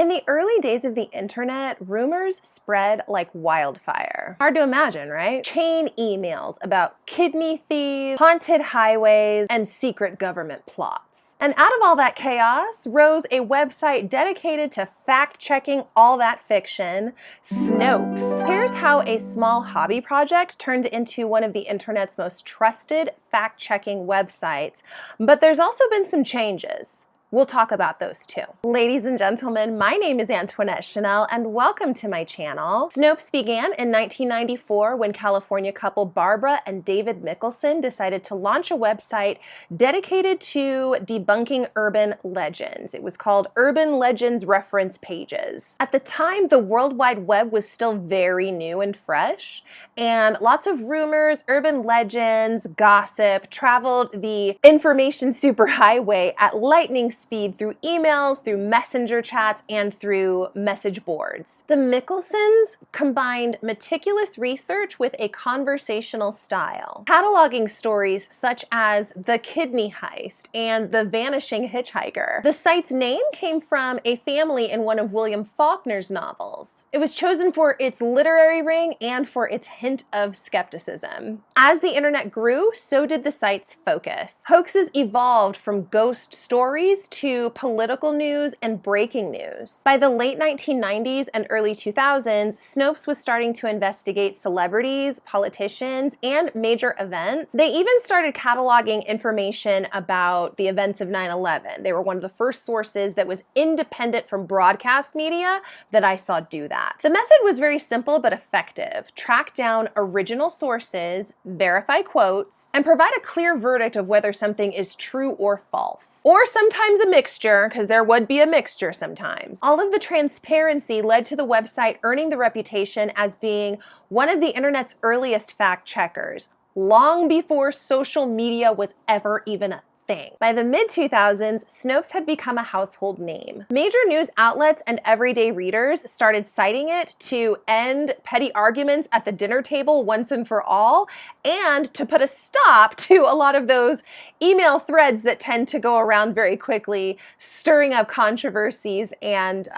In the early days of the internet, rumors spread like wildfire. Hard to imagine, right? Chain emails about kidney thieves, haunted highways, and secret government plots. And out of all that chaos rose a website dedicated to fact-checking all that fiction, Snopes. Here's how a small hobby project turned into one of the internet's most trusted fact-checking websites, but there's also been some changes. We'll talk about those too. Ladies and gentlemen, my name is Antoinette Chanel and welcome to my channel. Snopes began in 1994 when California couple Barbara and David Mickelson decided to launch a website dedicated to debunking urban legends. It was called Urban Legends Reference Pages. At the time, the World Wide Web was still very new and fresh, and lots of rumors, urban legends, gossip traveled the information superhighway at lightning speed through emails, through messenger chats, and through message boards. The Mickelsons combined meticulous research with a conversational style, cataloging stories such as the kidney heist and the vanishing hitchhiker. The site's name came from a family in one of William Faulkner's novels. It was chosen for its literary ring and for its hint of skepticism. As the internet grew, so did the site's focus. Hoaxes evolved from ghost stories to political news and breaking news. By the late 1990s and early 2000s, Snopes was starting to investigate celebrities, politicians, and major events. They even started cataloging information about the events of 9/11. They were one of the first sources that was independent from broadcast media that I saw do that. The method was very simple but effective. Track down original sources, verify quotes, and provide a clear verdict of whether something is true or false. Or sometimes a mixture, because there would be a mixture sometimes. All of the transparency led to the website earning the reputation as being one of the internet's earliest fact checkers, long before social media was ever even a thing. By the mid-2000s, Snopes had become a household name. Major news outlets and everyday readers started citing it to end petty arguments at the dinner table once and for all, and to put a stop to a lot of those email threads that tend to go around very quickly, stirring up controversies and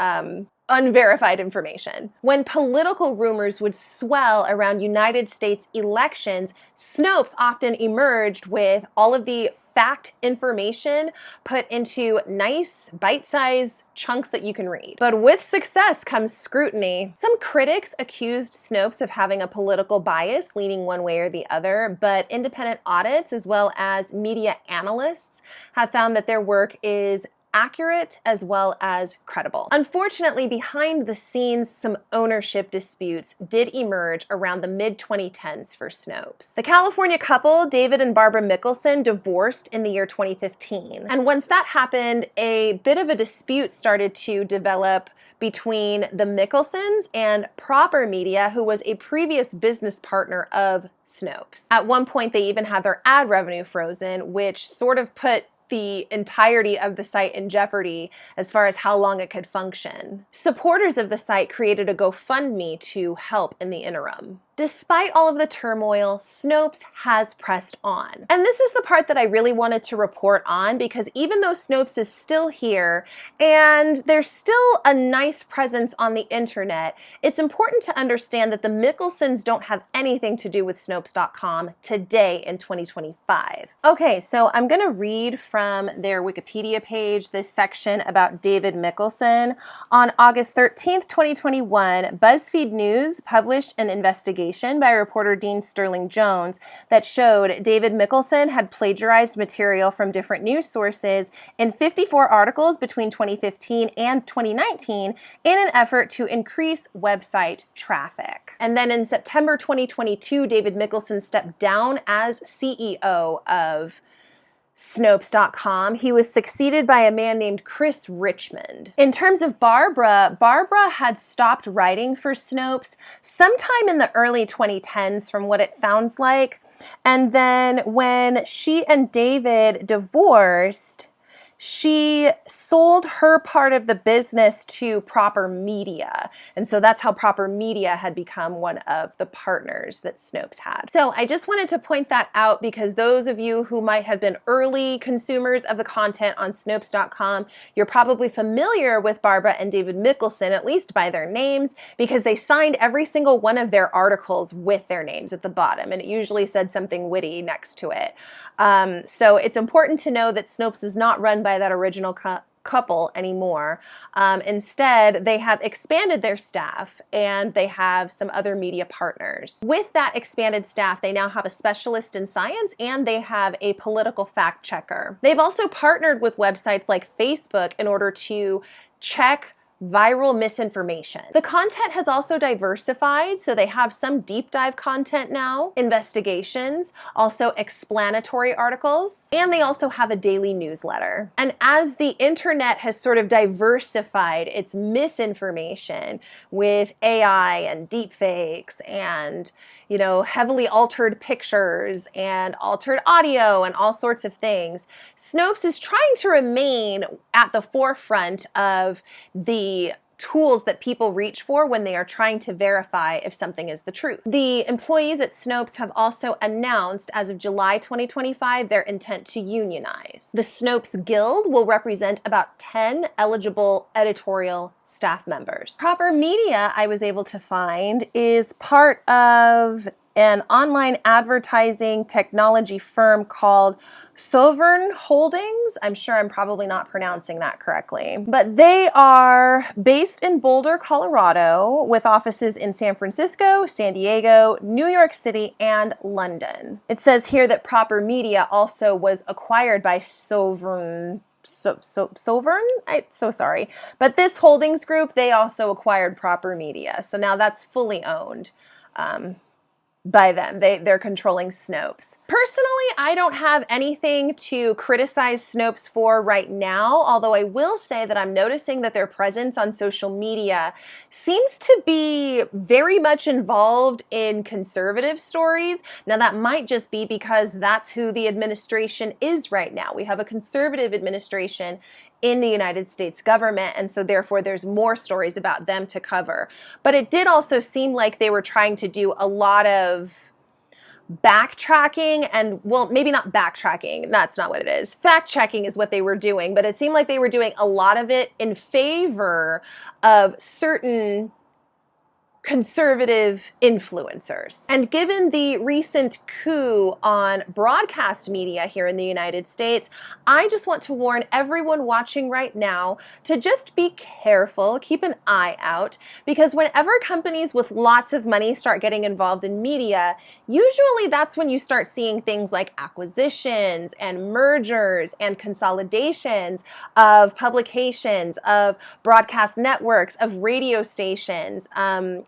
unverified information. When political rumors would swell around United States elections, Snopes often emerged with all of the fact information put into nice bite-sized chunks that you can read. But with success comes scrutiny. Some critics accused Snopes of having a political bias leaning one way or the other, but independent audits as well as media analysts have found that their work is accurate as well as credible. Unfortunately, behind the scenes, some ownership disputes did emerge around the mid-2010s for Snopes. The California couple, David and Barbara Mickelson, divorced in the year 2015. And once that happened, a bit of a dispute started to develop between the Mickelsons and Proper Media, who was a previous business partner of Snopes. At one point, they even had their ad revenue frozen, which sort of put the entirety of the site in jeopardy as far as how long it could function. Supporters of the site created a GoFundMe to help in the interim. Despite all of the turmoil, Snopes has pressed on. And this is the part that I really wanted to report on, because even though Snopes is still here and there's still a nice presence on the internet, it's important to understand that the Mickelsons don't have anything to do with Snopes.com today in 2025. Okay, so I'm gonna read from their Wikipedia page this section about David Mickelson. On August 13th, 2021, BuzzFeed News published an investigation by reporter Dean Sterling Jones that showed David Mickelson had plagiarized material from different news sources in 54 articles between 2015 and 2019 in an effort to increase website traffic. And then in September 2022, David Mickelson stepped down as CEO of Snopes.com. He was succeeded by a man named Chris Richmond. In terms of Barbara had stopped writing for Snopes sometime in the early 2010s from what it sounds like. And then when she and David divorced, she sold her part of the business to Proper Media. And so that's how Proper Media had become one of the partners that Snopes had. So I just wanted to point that out because those of you who might have been early consumers of the content on Snopes.com, you're probably familiar with Barbara and David Mickelson, at least by their names, because they signed every single one of their articles with their names at the bottom, and it usually said something witty next to it. So it's important to know that Snopes is not run by that original couple anymore. Instead, they have expanded their staff and they have some other media partners. With that expanded staff, they now have a specialist in science and they have a political fact checker. They've also partnered with websites like Facebook in order to check viral misinformation. The content has also diversified, so they have some deep dive content now, investigations, also explanatory articles, and they also have a daily newsletter. And as the internet has sort of diversified its misinformation with AI and deepfakes and, you know, heavily altered pictures and altered audio and all sorts of things, Snopes is trying to remain at the forefront of the tools that people reach for when they are trying to verify if something is the truth. The employees at Snopes have also announced as of July 2025 their intent to unionize. The Snopes Guild will represent about 10 eligible editorial staff members. Proper Media, I was able to find, is part of an online advertising technology firm called Sovereign Holdings. I'm sure I'm probably not pronouncing that correctly. But they are based in Boulder, Colorado, with offices in San Francisco, San Diego, New York City, and London. It says here that Proper Media also was acquired by Sovereign. I'm so sorry. But this holdings group, they also acquired Proper Media. So now that's fully owned by them. They're controlling Snopes. Personally, I don't have anything to criticize Snopes for right now, although I will say that I'm noticing that their presence on social media seems to be very much involved in conservative stories. Now, that might just be because that's who the administration is right now. We have a conservative administration in the United States government, and so therefore there's more stories about them to cover. But it did also seem like they were trying to do a lot of backtracking and, well, maybe not backtracking, that's not what it is. Fact-checking is what they were doing, but it seemed like they were doing a lot of it in favor of certain conservative influencers. And given the recent coup on broadcast media here in the United States, I just want to warn everyone watching right now to just be careful, keep an eye out, because whenever companies with lots of money start getting involved in media, usually that's when you start seeing things like acquisitions and mergers and consolidations of publications, of broadcast networks, of radio stations,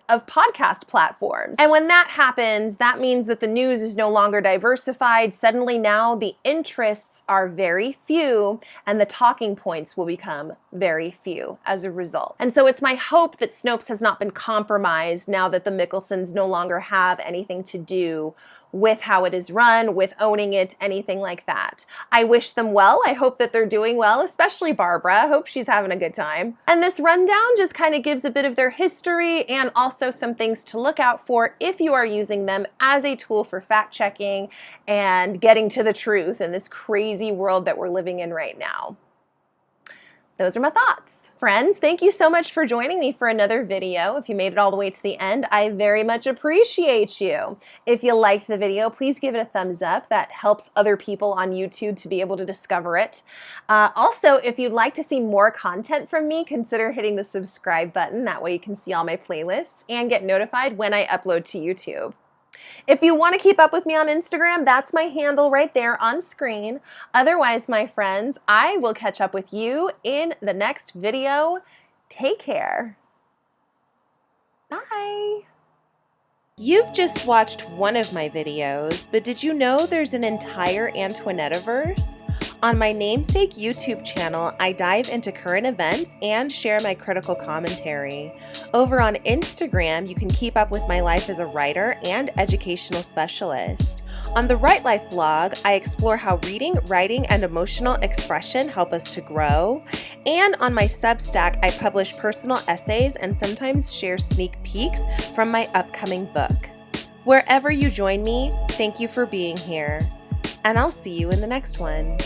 of podcast platforms. And when that happens, that means that the news is no longer diversified. Suddenly now the interests are very few and the talking points will become very few as a result. And so it's my hope that Snopes has not been compromised now that the Mickelsons no longer have anything to do with how it is run, with owning it, anything like that. I wish them well. I hope that they're doing well, especially Barbara. I hope she's having a good time. And this rundown just kind of gives a bit of their history and also some things to look out for if you are using them as a tool for fact checking and getting to the truth in this crazy world that we're living in right now. Those are my thoughts. Friends, thank you so much for joining me for another video. If you made it all the way to the end, I very much appreciate you. If you liked the video, please give it a thumbs up. That helps other people on YouTube to be able to discover it. Also, if you'd like to see more content from me, consider hitting the subscribe button. That way you can see all my playlists and get notified when I upload to YouTube. If you want to keep up with me on Instagram, that's my handle right there on screen. Otherwise, my friends, I will catch up with you in the next video. Take care. Bye. You've just watched one of my videos, but did you know there's an entire Antoinetteverse? On my namesake YouTube channel, I dive into current events and share my critical commentary. Over on Instagram, you can keep up with my life as a writer and educational specialist. On the Write Life blog, I explore how reading, writing, and emotional expression help us to grow. And on my Substack, I publish personal essays and sometimes share sneak peeks from my upcoming book. Wherever you join me, thank you for being here. And I'll see you in the next one.